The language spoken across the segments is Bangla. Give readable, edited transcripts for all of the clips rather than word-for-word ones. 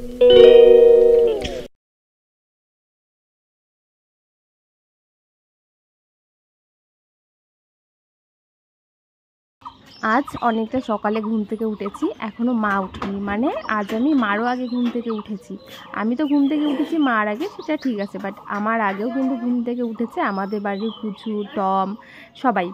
আজ অনেকটা সকালে ঘুম থেকে উঠেছি, এখনও মা উঠেনি। মানে আজ আমি মারও আগে ঘুম থেকে উঠেছি। আমি তো ঘুম থেকে উঠেছি মার আগে, সেটা ঠিক আছে, বাট আমার আগেও কিন্তু ঘুম থেকে উঠেছে আমাদের বাড়ির পুচু, টম, সবাই।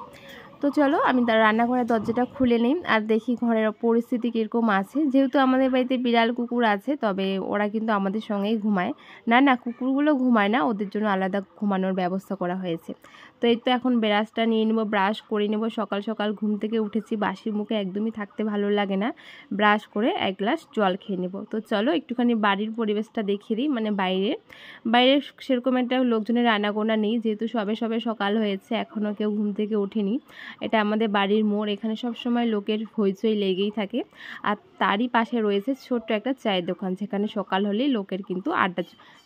তো চলো আমি তার রান্নাঘরের দরজাটা খুলে নিই আর দেখি ঘরের পরিস্থিতি কীরকম আছে। যেহেতু আমাদের বাড়িতে বিড়াল কুকুর আছে, তবে ওরা কিন্তু আমাদের সঙ্গেই ঘুমায়। না না, কুকুরগুলো ঘুমায় না, ওদের জন্য আলাদা ঘুমানোর ব্যবস্থা করা হয়েছে। তো এই তো এখন ব্রাশটা নিয়ে নেবো, ব্রাশ করে নেব। সকাল সকাল ঘুম থেকে উঠেছি, বাসি মুখে একদমই থাকতে ভালো লাগে না। ব্রাশ করে এক গ্লাস জল খেয়ে নেব। তো চলো একটুখানি বাড়ির পরিবেশটা দেখিয়ে দিই। মানে বাইরে সেরকম একটা লোকজনের আনাগোনা নেই, যেহেতু সবে সবে সকাল হয়েছে, এখনও কেউ ঘুম থেকে ওঠেনি। এটা আমাদের বাড়ির মোড়, এখানে সব সময় লোকের হইচই লেগেই থাকে। আর তারই পাশে রয়েছে ছোট্ট একটা চায়ের দোকান, যেখানে সকাল হলেই লোকের কিন্তু আড্ডা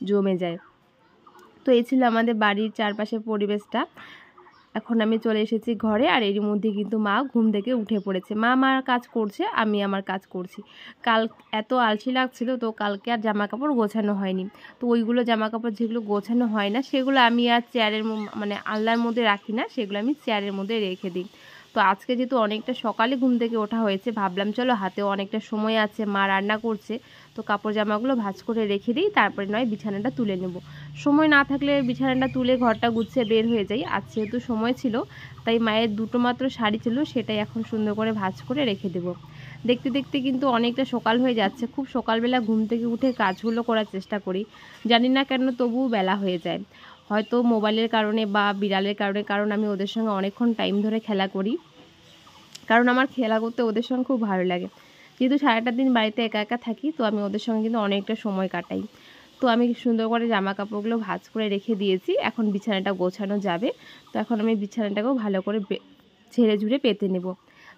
জমে যায়। তো এই ছিল আমাদের বাড়ির চারপাশের পরিবেশটা। এখন আমি চলে এসেছি ঘরে, আর এর মধ্যে কিন্তু মা ঘুম থেকে উঠে পড়েছে। মা আমার কাজ করছে, আমি আমার কাজ করছি। কাল এত আলসি লাগছিল, তো কালকে আর জামা কাপড় গোছানো হয়নি। তো ওইগুলো জামা কাপড় যেগুলো গোছানো হয় না, সেগুলো আমি আর চেয়ারের মানে আলনার মধ্যে রাখি না, সেগুলো আমি চেয়ারের মধ্যে রেখে দিই। তো আজকে যেহেতু অনেকটা সকালে ঘুম থেকে ওঠা হয়েছে, ভাবলাম চলো হাতেও অনেকটা সময় আছে, মা রান্না করছে, তো কাপড় জামাগুলো ভাঁজ করে রেখে দিই, তারপরে নয় বিছানাটা তুলে নেব। সময় না থাকলে বিছানাটা তুলে ঘরটা গুছিয়ে বের হয়ে যাই। আজ যেহেতু সময় ছিল, তাই মায়ের দুটো মাত্র শাড়ি ছিল, সেটাই এখন সুন্দর করে ভাঁজ করে রেখে দেব। দেখতে দেখতে কিন্তু অনেকটা সকাল হয়ে যাচ্ছে। খুব সকালবেলা ঘুম থেকে উঠে কাজগুলো করার চেষ্টা করি, জানি না কেন তবুও বেলা হয়ে যায়। হয়তো মোবাইলের কারণে বা বিড়ালের কারণে, কারণ আমি ওদের সঙ্গে অনেকক্ষণ টাইম ধরে খেলা করি, কারণ আমার খেলা করতে ওদের সঙ্গে খুব ভালো লাগে। যেহেতু সারাটা দিন বাড়িতে একা একা থাকি, তো আমি ওদের সঙ্গে কিন্তু অনেকটা সময় কাটাই। তো আমি সুন্দর করে জামা কাপড়গুলো ভাঁজ করে রেখে দিয়েছি, এখন বিছানাটা গোছানো যাবে। তো এখন আমি বিছানাটাকেও ভালো করে ঝেড়ে ঝুড়ে পেতে নেব।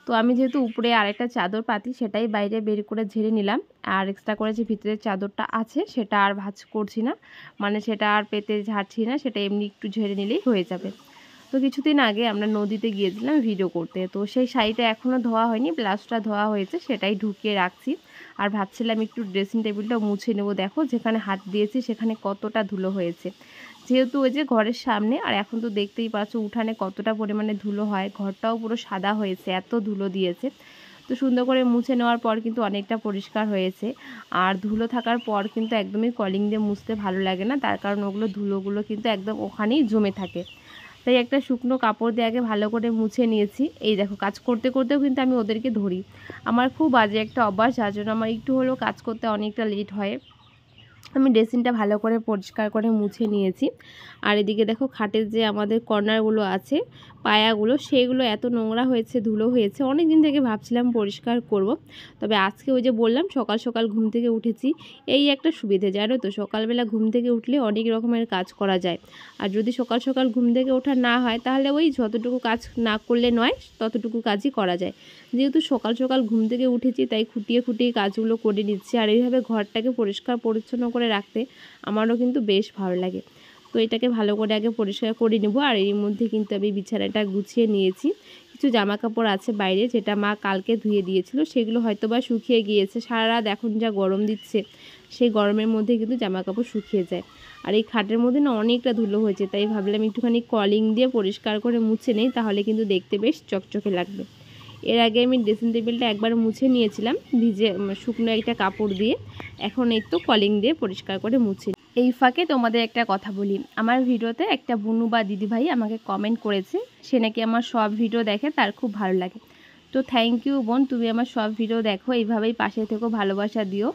তো আমি যেহেতু উপরে আরেকটা চাদর পাতি, সেটাই বাইরে বের করে ঝেড়ে নিলাম। আর এক্সট্রা করে যে ভিতরের চাদরটা আছে, সেটা আর ভাঁজ করছি না, মানে সেটা আর পেতে ঝাড়ছি না, সেটা এমনি একটু ঝেড়ে নিলেই হয়ে যাবে। তো কিছুদিন আগে আমরা নদীতে গিয়েছিলাম ভিডিও করতে, তো সেই শাড়িটা এখনও ধোয়া হয়নি, ব্লাউজটা ধোয়া হয়েছে, সেটাই ঢুকিয়ে রাখছি। আর ভাবছিলাম একটু ড্রেসিং টেবিলটা মুছে নেব। দেখো যেখানে হাত দিয়েছি সেখানে কতটা ধুলো হয়েছে, যেহেতু ওই যে ঘরের সামনে, আর এখন তো দেখতেই পাচ্ছ উঠানে কতটা পরিমাণে ধুলো হয়। ঘরটাও পুরো সাদা হয়েছে, এত ধুলো দিয়েছে। তো সুন্দর করে মুছে নেওয়ার পর কিন্তু অনেকটা পরিষ্কার হয়েছে। আর ধুলো থাকার পর কিন্তু একদমই কলিং দিয়ে মুছতে ভালো লাগে না, তার কারণ ওগুলো ধুলোগুলো কিন্তু একদম ওখানেই জমে থাকে। তাই একটা শুকনো কাপড় দিয়ে আগে ভালো করে মুছে নিয়েছি। এই দেখো কাজ করতে করতেও কিন্তু আমি ওদেরকে ধরি। আমার খুব বাজে একটা অভ্যাস, যার জন্য আমার একটু হলেও কাজ করতে অনেকটা লেট হয়। আমি ড্রেসিংটা ভালো করে পরিষ্কার করে মুছে নিয়েছি। আর এদিকে দেখো খাটের যে আমাদের কর্নারগুলো আছে, পায়াগুলো, সেইগুলো এত নোংরা হয়েছে, ধুলো হয়েছে। অনেক দিন থেকে ভাবছিলাম পরিষ্কার করব, তবে আজকে ওই যে বললাম সকাল সকাল ঘুম থেকে উঠেছি, এই একটা সুবিধে জানো তো, সকালবেলা ঘুম থেকে উঠলে অনেক রকমের কাজ করা যায়। আর যদি সকাল সকাল ঘুম থেকে ওঠা না হয়, তাহলে ওই যতটুকু কাজ না করলে নয়, ততটুকু কাজই করা যায়। যেহেতু সকাল সকাল ঘুম থেকে উঠেছি, তাই খুঁটিয়ে খুঁটিয়ে কাজগুলো করে নিচ্ছি। আর এইভাবে ঘরটাকে পরিষ্কার পরিচ্ছন্ন করে রাখতে আমারও কিন্তু বেশ ভালো লাগে। তো এটাকে ভালো করে আগে পরিষ্কার করে নেব। আর এর মধ্যে কিন্তু আমি বিছানাটা গুছিয়ে নিয়েছি। কিছু জামা কাপড় আছে বাইরে, যেটা মা কালকে ধুয়ে দিয়েছিল, সেগুলো হয়তো বা শুকিয়ে গিয়েছে। সারা রাত এখন যা গরম দিচ্ছে, সেই গরমের মধ্যে কিন্তু জামা কাপড় শুকিয়ে যায়। আর এই খাটের মধ্যে না অনেকটা ধুলো হয়েছে, তাই ভাবলাম একটুখানি কলিং দিয়ে পরিষ্কার করে মুছে নেই, তাহলে কিন্তু দেখতে বেশ চকচকে লাগবে। এর আগে আমি ড্রেসিং টেবিলটা একবার মুছে নিয়েছিলাম শুকনো একটা কাপড় দিয়ে, এখন এই তো কলিং দিয়ে পরিষ্কার করে মুছে। এই ফাঁকে তোমাদের একটা কথা বলি, আমার ভিডিওতে একটা বুনু বা দিদিভাই আমাকে কমেন্ট করেছে, সে নাকি আমার সব ভিডিও দেখে, তার খুব ভালো লাগে। তো থ্যাংক ইউ বোন, তুমি আমার সব ভিডিও দেখো, এইভাবেই পাশে থেকেও ভালোবাসা দিও।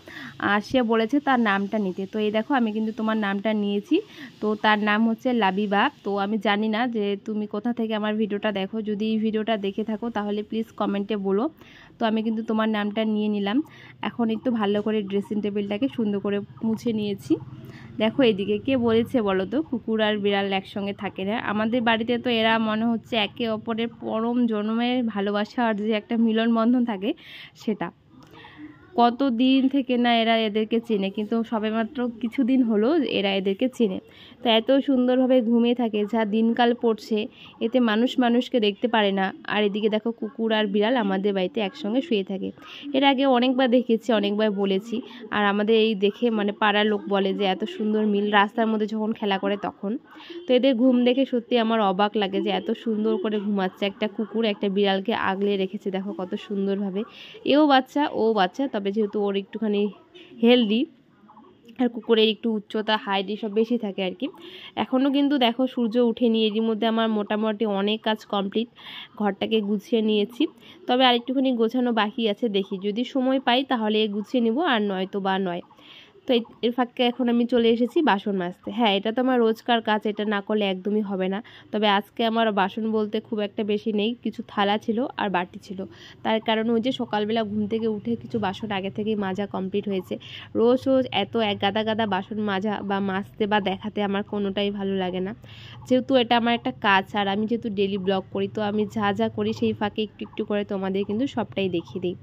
আর সে বলেছে তার নামটা নিতে, তো এই দেখো আমি কিন্তু তোমার নামটা নিয়েছি। তো তার নাম হচ্ছে লাবিবা। তো আমি জানি না যে তুমি কোথা থেকে আমার ভিডিওটা দেখো, যদি এই ভিডিওটা দেখে থাকো তাহলে প্লিজ কমেন্টে বলো। তো আমি কিন্তু তোমার নামটা নিয়ে নিলাম। এখন একটু ভালো করে ড্রেসিং টেবিলটাকে সুন্দর করে মুছে নিয়েছি। দেখো এদিকে কে বলেছে বলো তো কুকুর আর বিড়াল একসঙ্গে থাকে না? আমাদের বাড়িতে তো এরা মনে হচ্ছে একে অপরের পরম জন্মের ভালোবাসার যে একটা মিলন বন্ধন থাকে, সেটা। কত দিন থেকে না এরা এদেরকে চেনে, কিন্তু সবেমাত্র কিছুদিন হলো এরা এদেরকে চেনে। তো এত সুন্দরভাবে ঘুমিয়ে থাকে, যা দিনকাল পড়ছে এতে মানুষ মানুষকে দেখতে পারে না। আর এদিকে দেখো কুকুর আর বিড়াল আমাদের বাড়িতে একসঙ্গে শুয়ে থাকে। এর আগে অনেকবার দেখেছি, অনেকবার বলেছি। আর আমাদের এই দেখে মানে পাড়ার লোক বলে যে এত সুন্দর মিল, রাস্তার মধ্যে যখন খেলা করে তখন। তো এদের ঘুম দেখে সত্যি আমার অবাক লাগে যে এত সুন্দর করে ঘুমাচ্ছে। একটা কুকুর একটা বিড়ালকে আগলে রেখেছে, দেখো কত সুন্দরভাবে। এও বাচ্চা ও বাচ্চা, তবে যেহেতু ওর একটুখানি হেলদি, আর কুকুরের একটু উচ্চতা হাইট এসব বেশি থাকে আর কি। এখনও কিন্তু দেখো সূর্য উঠেনি, এরই মধ্যে আমার মোটামুটি অনেক কাজ কমপ্লিট। ঘরটাকে গুছিয়ে নিয়েছি, তবে আরেকটুখানি গোছানো বাকি আছে। দেখি যদি সময় পাই তাহলে গুছিয়ে নিব, আর নয়তো বা নয়। তো এর ফাঁকে এখন আমি চলে এসেছি বাসন মাজতে। হ্যাঁ, এটা তো আমার রোজকার কাজ, এটা না করলে একদমই হবে না। তবে আজকে আমার বাসন বলতে খুব একটা বেশি নেই, কিছু থালা ছিল আর বাটি ছিল। তার কারণ ওই যে সকালবেলা ঘুম থেকে উঠে কিছু বাসন আগে থেকেই মাজা কমপ্লিট হয়েছে। রোজ রোজ এত এক গাদা গাদা বাসন মাজা বা মাজতে বা দেখাতে আমার কোনোটাই ভালো লাগে না। যেহেতু এটা আমার একটা কাজ, আর আমি যেহেতু ডেলি ব্লগ করি, তো আমি যা যা করি সেই ফাঁকে একটু একটু করে তোমাদের কিন্তু সবটাই দেখিয়ে দিই।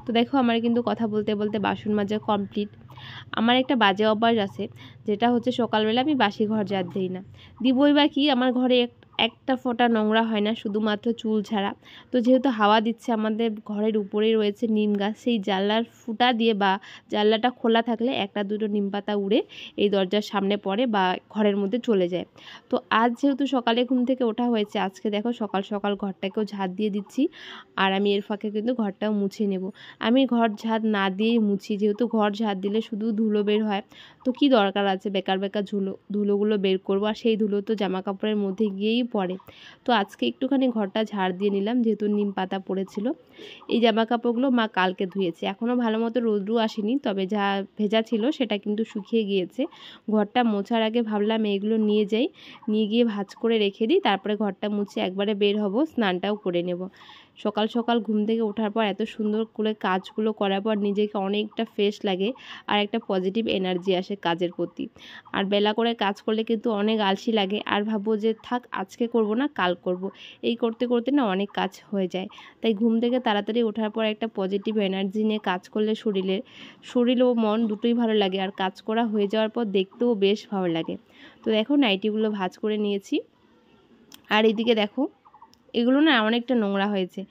তো দেখো আমার কিন্তু কথা বলতে বলতে বাসন মাজা কমপ্লিট। আমার একটা বাজে অভ্যাস আছে, যেটা হচ্ছে সকালবেলা আমি বাসি ঘর ঝাড় দিই না। দিবই বা কি, আমার ঘরে একটা ফোঁটা নোংরা হয় না, শুধুমাত্র চুল ছাড়া। তো যেহেতু হাওয়া দিচ্ছে, আমাদের ঘরের উপরেই রয়েছে নিম গাছ, সেই জানলার ফুটা দিয়ে বা জানলাটা খোলা থাকলে একটা দুটো নিম পাতা উড়ে এই দরজার সামনে পড়ে বা ঘরের মধ্যে চলে যায়। তো আজ যেহেতু সকালে ঘুম থেকে ওঠা হয়েছে, আজকে দেখো সকাল সকাল ঘরটাকেও ঝাড় দিয়ে দিচ্ছি। আর আমি এর ফাঁকে কিন্তু ঘরটাও মুছে নেব। আমি ঘর ঝাড় না দিয়েই মুছি, যেহেতু ঘর ঝাড় দিলে শুধু ধুলো বের হয়। তো কি দরকার আছে বেকার বেকার ধুলোগুলো বের করবো, আর সেই ধুলো তো জামা কাপড়ের মধ্যে গিয়েই পড়ে। তো আজকে একটুখানি ঘরটা ঝাড় দিয়ে নিলাম, যেহেতু নিম পাতা পড়েছিল। এই জামা কাপড়গুলো মা কালকে ধুয়েছে, এখনও ভালো মতো রোদ্রু আসেনি, তবে যা ভেজা ছিল সেটা কিন্তু শুকিয়ে গিয়েছে। ঘরটা মোছার আগে ভাবলাম এইগুলো নিয়ে যাই, নিয়ে গিয়ে ভাঁজ করে রেখে দিই, তারপরে ঘরটা মুছে একবারে বের হব, স্নানটাও করে নেব। সকাল সকাল ঘুম থেকে ওঠার পর এত সুন্দর করে কাজগুলো করার পর নিজেকে অনেকটা ফ্রেশ লাগে, আর একটা পজিটিভ এনার্জি আসে কাজের প্রতি। আর বেলা করে কাজ করলে কিন্তু অনেক আলসি লাগে, আর ভাববো যে থাক আজকে করব না, কাল করব। এই করতে করতে না অনেক কাজ হয়ে যায়। তাই ঘুম থেকে তাড়াতাড়ি ওঠার পর একটা পজিটিভ এনার্জি নিয়ে কাজ করলে শরীর ও মন দুটোই ভালো লাগে, আর কাজ করা হয়ে যাওয়ার পর দেখতেও বেশ ভালো লাগে। তো দেখো নাইটিগুলো ভাঁজ করে নিয়েছি। আর এদিকে দেখো এগুলো না অনেকটা নোংরা হয়েছে।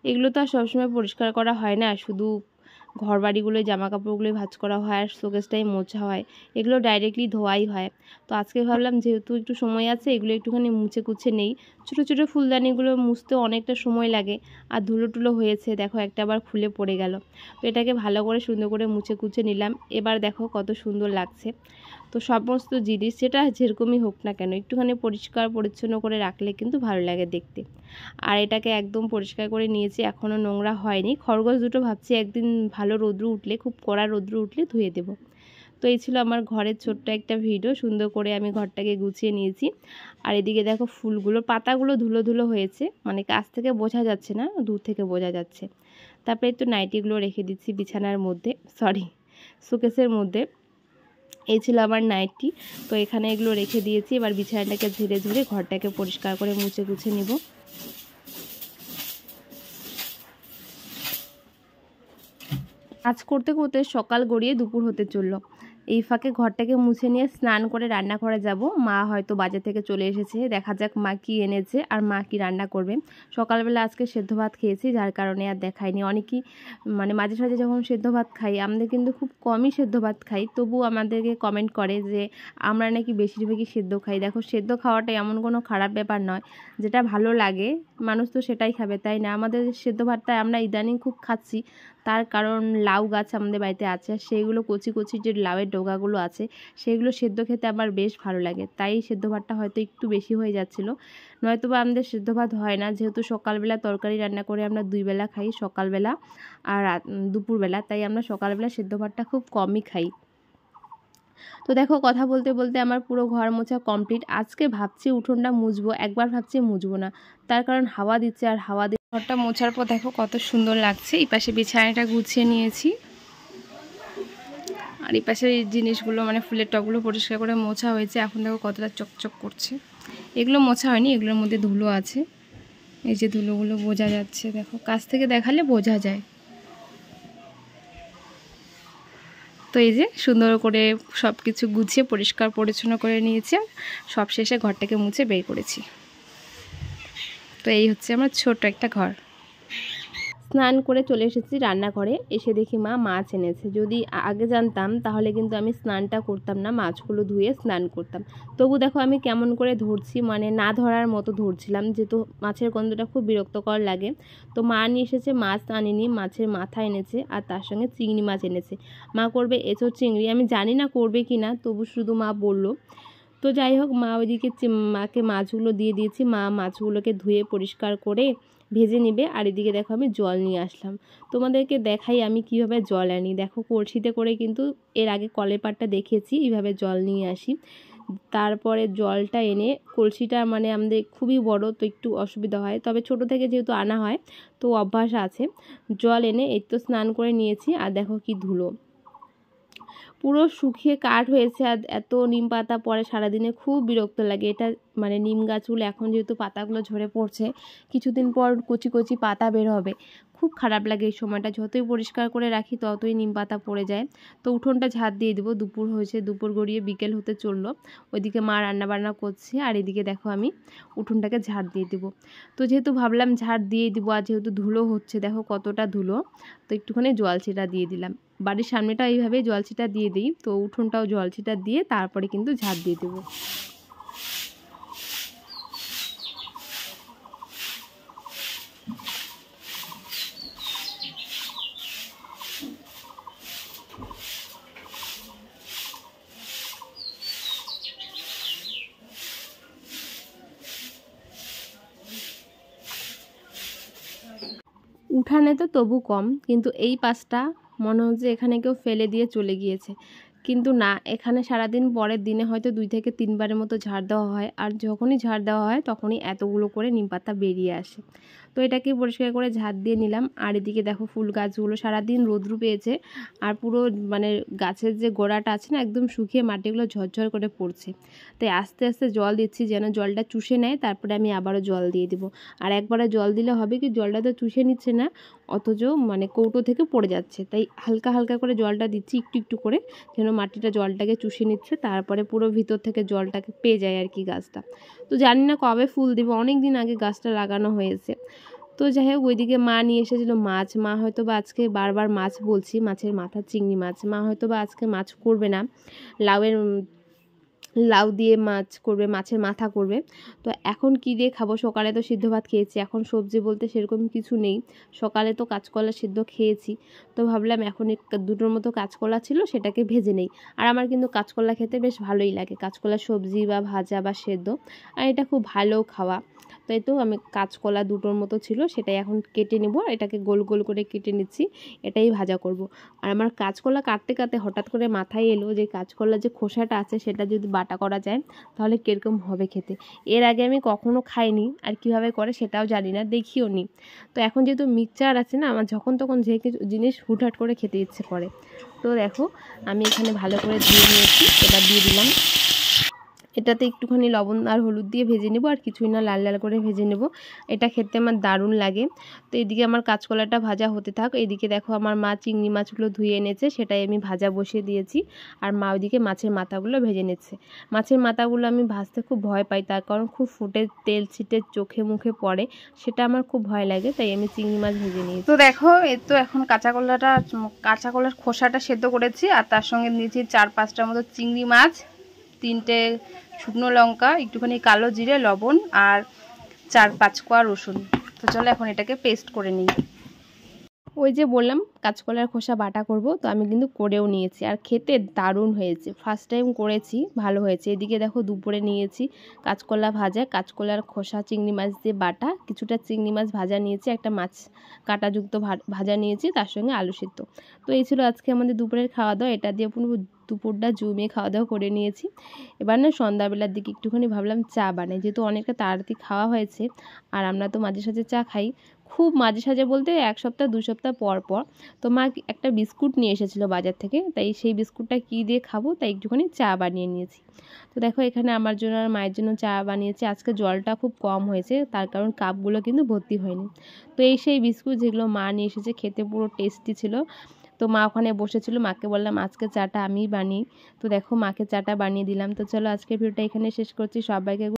এগুলো তো আর সবসময় পরিষ্কার করা হয় না, শুধু ঘর বাড়িগুলোই জামা কাপড়গুলোই ভাঁজ করা হয় আর শোকেসটাই মোছা হয়, এগুলো ডাইরেক্টলি ধোয়াই হয়। তো আজকে ভাবলাম যেহেতু একটু সময় আছে, এগুলো একটুখানি মুছে কুছে নেই। ছোটো ছোটো ফুলদানিগুলো মুছতেও অনেকটা সময় লাগে, আর ধুলো টুলো হয়েছে দেখো, একটা আবার খুলে পড়ে গেল। তো এটাকে ভালো করে সুন্দর করে মুছে কুছে নিলাম। এবার দেখো কত সুন্দর লাগছে। তো সমস্ত জিনিস যেটা যেরকমই হোক না কেন, একটুখানি পরিষ্কার পরিচ্ছন্ন করে রাখলে কিন্তু ভালো লাগে দেখতে। আর এটাকে একদম পরিষ্কার করে নিয়েছি, এখনও নোংরা হয়নি। খরগোশ দুটো ভাবছি একদিন ভালো রৌদ্র উঠলে, খুব কড়া রৌদ্র উঠলে ধুয়ে দেবো। তো এই ছিল আমার ঘরের ছোট্ট একটা ভিডিও, সুন্দর করে আমি ঘরটাকে গুছিয়ে নিয়েছি। আর এদিকে দেখো ফুলগুলো পাতাগুলো ধুলো ধুলো হয়েছে, মানে কাছ থেকে বোঝা যাচ্ছে না, দূর থেকে বোঝা যাচ্ছে। তারপরে একটু নাইটিগুলো রেখে দিচ্ছি বিছানার মধ্যে, শোকেসের মধ্যে। এই ছিল আমার নাইটি। তো এখানে এগুলো রেখে দিয়েছি, এবার বিছানাটাকে ধীরে ধীরে ঘরটাকে পরিষ্কার করে মুছে গুছে নিব। কাজ করতে করতে সকাল গড়িয়ে দুপুর হতে চলল। এই ফাঁকে ঘরটাকে মুছে নিয়ে স্নান করে রান্নাঘরে যাব। মা হয়তো বাজার থেকে চলে এসেছে, দেখা যাক মা কি এনেছে আর মা কি রান্না করবে। সকালবেলা আজকে সেদ্ধ ভাত খেয়েছি, যার কারণে আর দেখাইনি। অনেকেই মানে মাঝে সাঝে যখন সেদ্ধ ভাত খাই, আমাদের কিন্তু খুব কমই সেদ্ধ ভাত খাই, তবু আমাদেরকে কমেন্ট করে যে আমরা নাকি বেশিরভাগই সেদ্ধ খাই। দেখো সেদ্ধ খাওয়াটা এমন কোনো খারাপ ব্যাপার নয়, যেটা ভালো লাগে মানুষ তো সেটাই খাবে, তাই না? আমাদের সেদ্ধ ভাতটা আমরা ইদানিং খুব খাচ্ছি, তার কারণ লাউ গাছ আমাদের বাড়িতে আছে, আর সেইগুলো কচি কচি যে লাউয়ের ডগাগুলো আছে, সেগুলো সেদ্ধ খেতে আমার বেশ ভালো লাগে, তাই সেদ্ধ ভাতটা হয়তো একটু বেশি হয়ে যাচ্ছিলো। নয়তো বা আমাদের সেদ্ধ ভাত হয় না, যেহেতু সকালবেলা তরকারি রান্না করে আমরা 2 বেলা খাই, সকালবেলা আর দুপুরবেলা, তাই আমরা সকালবেলা সেদ্ধ ভাতটা খুব কমই খাই। তো দেখো কথা বলতে বলতে আমার পুরো ঘর মোছা কমপ্লিট। আজকে ভাবছি উঠোনটা মুছবো, একবার ভাবছি মুছবো না, তার কারণ হাওয়া দিচ্ছে, আর হাওয়া দিয়ে ঘরটা মোছার পর দেখো কত সুন্দর লাগছে। এই পাশে বিছানাটা গুছিয়ে নিয়েছি, আর এই পাশে এই জিনিসগুলো মানে ফুলের টবগুলো পরিষ্কার করে মোছা হয়েছে। এখন দেখো কতটা চকচক করছে। এগুলো মোছা হয়নি, এগুলোর মধ্যে ধুলো আছে, এই যে ধুলোগুলো বোঝা যাচ্ছে, দেখো কাছ থেকে দেখালে বোঝা যায়। তো এই যে সুন্দর করে সব কিছু গুছিয়ে পরিষ্কার পরিচ্ছন্ন করে নিয়েছি, সব শেষে ঘরটাকে মুছে বের করেছি। তো এই হচ্ছে আমার ছোট একটা ঘর। স্নান করে চলে এসেছি রান্নাঘরে, এসে দেখি মা মাছ এনেছে। যদি আগে জানতাম তাহলে কিন্তু আমি স্নানটা করতাম না, মাছগুলো ধুয়ে স্নান করতাম। তবু দেখো আমি কেমন করে ধরছি, মানে না ধরার মতো ধরছিলাম, যেহেতু মাছের গন্ধটা খুব বিরক্তকর লাগে। তো মা নিয়ে এসেছে, মাছ আনেনি, মাছের মাথা এনেছে আর তার সঙ্গে চিংড়ি মাছ এনেছে। মা করবে এঁচোড় চিংড়ি, আমি জানি না করবে কি না, তবু শুধু মা বললো। তো যাই হোক, মা ওইদিকে মাকে মাছগুলো দিয়ে দিয়েছি, মা মাছগুলোকে ধুয়ে পরিষ্কার করে ভেজে নেবে। আর এদিকে দেখো আমি জল নিয়ে আসলাম, তোমাদেরকে দেখাই আমি কিভাবে জল আনি। দেখো কলসিতে করে, কিন্তু এর আগে কলের পাড়টা দেখেছি এইভাবে জল নিয়ে আসি। তারপরে জলটা এনে, কলসিটা মানে আমাদের খুবই বড়, তো একটু অসুবিধা হয়, তবে ছোট থেকে যেহেতু আনা হয় তো অভ্যাস আছে। জল এনে এই তো স্নান করে নিয়েছি। আর দেখো কি ধুলো, পুরো শুকিয়ে কাঠ হয়েছে। আর এত নিম পাতা পড়ে সারাদিনে, খুব বিরক্ত লাগে। এটা মানে নিম গাছগুলো এখন যেহেতু পাতাগুলো ঝরে পড়ছে, কিছুদিন পর কচি কচি পাতা বের হবে, খুব খারাপ লাগে এই সময়টা। যতই পরিষ্কার করে রাখি ততই নিম পাতা পড়ে যায়। তো উঠোনটা ঝাড় দিয়ে দেবো, দুপুর হয়েছে, দুপুর গড়িয়ে বিকেল হতে চললো। ওইদিকে মা রান্নাবান্না করছে, আর এদিকে দেখো আমি উঠোনটাকে ঝাড় দিয়ে দেবো। তো যেহেতু ভাবলাম ঝাড় দিয়ে দিব, আর যেহেতু ধুলো হচ্ছে, দেখো কতটা ধুলো, তো একটুখানি জল ছিটা দিয়ে দিলাম। বাড়ির সামনেটা এইভাবে জল ছিটা দিয়ে দিই, তো উঠোনটাও জল ছিটা দিয়ে তারপরে কিন্তু ঝাড় দিয়ে দেবো। উঠানে তো তবু কম, কিন্তু এই পাশটা মনে হচ্ছে এখানে কেউ ফেলে দিয়ে চলে গিয়েছে। কিন্তু না, এখানে সারাদিন পরের দিনে হয়তো 2 থেকে 3 বারের মতো ঝাড় দেওয়া হয়, আর যখনই ঝাড় দেওয়া হয় তখনই এতগুলো করে নিম পাতা বেরিয়ে আসে। তো এটাকে পরিষ্কার করে ঝাড় দিয়ে নিলাম। আর এদিকে দেখো ফুল গাছগুলো সারাদিন রোদ্রু পেয়েছে, আর পুরো মানে গাছের যে গোড়াটা আছে না, একদম শুকিয়ে মাটিগুলো ঝরঝর করে পড়ছে। তাই আস্তে আস্তে জল দিচ্ছি যেন জলটা চুষে নেয়, তারপরে আমি আবারও জল দিয়ে দেবো। আর একবারে জল দিলে হবে কি, জলটা তো চুষে নিচ্ছে না, অথচ মানে কৌটো থেকে পড়ে যাচ্ছে। তাই হালকা হালকা করে জলটা দিচ্ছি, একটু একটু করে, যেন মাটিটা জলটাকে চুষে নিচ্ছে, তারপরে পুরো ভিতর থেকে জলটাকে পেয়ে যায় আর কি গাছটা। তো জানি না কবে ফুল দেবে, অনেক দিন আগে গাছটা লাগানো হয়েছে। তো যাই হোক, ওইদিকে মা নিয়ে এসেছিলো মাছ। মা হয়তো বা আজকে, বারবার মাছ বলছি, মাছের মাথা চিংড়ি মাছ, মা হয়তো বা আজকে মাছ করবে না, লাউ দিয়ে মাছ করবে, মাছের মাথা করবে। তো এখন কি দিয়ে খাবো, সকালে তো সিদ্ধ ভাত খেয়েছি, এখন সবজি বলতে সেরকম কিছু নেই। সকালে তো কাঁচকলা সিদ্ধ খেয়েছি, তো ভাবলাম এখন দুটোর মতো কাঁচকলা ছিল, সেটাকে ভেজে নেই। আর আমার কিন্তু কাঁচকলা খেতে বেশ ভালোই লাগে, কাঁচকলা সবজি বা ভাজা বা সেদ্ধ, আর এটা খুব ভালো খাওয়া। তাই তো আমি কাঁচকলা দুটোর মতো ছিল, সেটাই এখন কেটে নেব, এটাকে গোল গোল করে কেটে নিচ্ছি, এটাই ভাজা করব। আর আমার কাঁচকলা কাটতে কাটতে হঠাৎ করে মাথায় এলো যে কাঁচকলার যে খোসাটা আছে সেটা যদি বাটা করা যায় তাহলে কীরকম হবে খেতে। এর আগে আমি কখনো খাইনি, আর কিভাবে করে সেটাও জানি না, দেখিও নি। তো এখন যেহেতু মিক্সচার আছে না, আমার যখন তখন যে কিছু জিনিস হুটহাট করে খেতে ইচ্ছে করে। তো দেখো আমি এখানে ভালো করে ধুয়ে নিয়েছি, এবার দিয়ে দিলাম। এটাতে একটুখানি লবণ আর হলুদ দিয়ে ভেজে নেব, আর কিছুই না, লাল লাল করে ভেজে নেব। এটা খেতে আমার দারুণ লাগে। তো এদিকে আমার কাঁচকলাটা ভাজা হতে থাক। এদিকে দেখো আমার মা চিংড়ি মাছগুলো ধুয়ে এনেছে, সেটাই আমি ভাজা বসিয়ে দিয়েছি। আর মা ওইদিকে মাছের মাথাগুলো ভেজে নিচ্ছে। মাছের মাথাগুলো আমি ভাজতে খুব ভয় পাই, তার কারণ খুব ফুটে তেল ছিটে চোখে মুখে পড়ে, সেটা আমার খুব ভয় লাগে, তাই আমি চিংড়ি মাছ ভেজে নিয়েছি। তো দেখো এই তো এখন কাঁচাকলার খোসাটা সেদ্ধ করেছি, আর তার সঙ্গে নিয়েছি 4-5টার মতো চিংড়ি মাছ, 3টে শুকনো লঙ্কা, একটুখানি কালো জিরে, লবণ, আর 4-5 কোয়া রসুন। তো চলো এখন এটাকে পেস্ট করে নিই। ওই যে বললাম কাঁচকলার খোসা বাটা করব, তো আমি কিন্তু করেও নিয়েছি, আর খেতে দারুণ হয়েছে, ফার্স্ট টাইম করেছি, ভালো হয়েছে। এদিকে দেখো দুপুরে নিয়েছি কাঁচকলা ভাজা, কাঁচকলার খোসা, চিংড়ি মাছ দিয়ে বাটা, কিছুটা চিংড়ি মাছ ভাজা নিয়েছি, একটা মাছ কাঁটাযুক্ত ভাজা নিয়েছি, তার সঙ্গে আলু সিদ্ধ। তো এই ছিল আজকে আমাদের দুপুরের খাওয়া দাওয়া। এটা দিয়ে পুরো দুপুরটা জমিয়ে খাওয়া দাওয়া করে নিয়েছি। এবার না সন্ধ্যাবেলার দিকে একটুখানি ভাবলাম চা বানাই, যেহেতু অনেকটা তাড়াতাড়ি খাওয়া হয়েছে, আর আমরা তো মাঝে সাঝে চা খাই, খুব মাঝে সাঝে বলতে 1 সপ্তাহ 2 সপ্তাহ পর পর। তো মা একটা বিস্কুট নিয়ে এসেছিলো বাজার থেকে, তাই সেই বিস্কুটটা কী দিয়ে খাবো, তাই একটুখানি চা বানিয়ে নিয়েছি। তো দেখো এখানে আমার জন্য আর মায়ের জন্য চা বানিয়েছি। আজকে জলটা খুব কম হয়েছে, তার কারণ কাপগুলো কিন্তু ভর্তি হয়নি। তো এই সেই বিস্কুট যেগুলো মা নিয়ে এসেছে, খেতে পুরো টেস্টি ছিল, তো মা ওখানে বসেছিল, মাকে বললাম আজকে চাটা আমিই বানিয়ে। তো দেখো মাকে চাটা বানিয়ে দিলাম। তো চলো আজকের ভিডিওটা এখানে শেষ করছি। সবাইকে